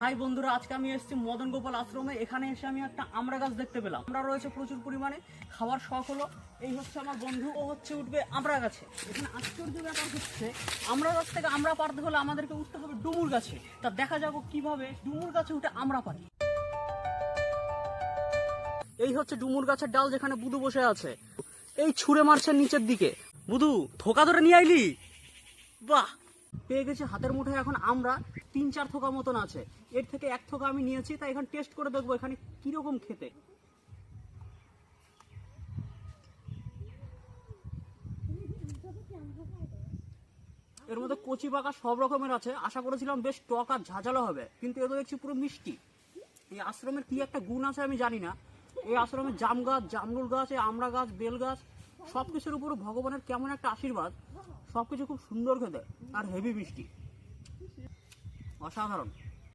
High বন্ধুরা, আজকে আমি এসেছি মদন গোপাল আশ্রমে। এখানে এসে আমি একটা আমড়া গাছ দেখতে পেলাম। আমরা রয়েছে প্রচুর পরিমাণে, খাবার শখ হলো। এই হচ্ছে আমার বন্ধু, ও হচ্ছে উঠবে আমড়া গাছে। এখানে আশ্চর্য ব্যাপার হচ্ছে, আমড়া গাছ থেকে আমড়া পাড়তে হলে আমাদেরকে উঠতে হবে ডুমুর গাছে। তা দেখা যাবো কিভাবে ডুমুর গাছে উঠে আমড়া পারি। এই হচ্ছে ডুমুর গাছের ডাল, যেখানে বুধু বসে আছে। এই ছুঁড়ে মারছে নিচের দিকে। বুধু, থোকা ধরে নিয়ে আইলি? বাহ, পেয়ে গেছি হাতের মুঠোয়। এখন আমরা 3-4 থোকা মতন আছে, এর থেকে এক থোকা আমি নিয়েছি। তাই এখন টেস্ট করে দেখবো এখানে কিরকম খেতে। এর মধ্যে কচি পাকা সব রকমের আছে। আশা করেছিলাম বেশ টক আর ঝাঁঝালো হবে, কিন্তু এ তো দেখছি পুরো মিষ্টি। এই আশ্রমের কি একটা গুণ আছে আমি জানি না। এই আশ্রমে জাম গাছ, জামরুল গাছ, এই আমড়া গাছ, বেল গাছ, সবকিছুর উপর ভগবানের কেমন একটা আশীর্বাদ। সবকিছু খুব সুন্দর খেতে আর হেভি মিষ্টি, অসাধারণ।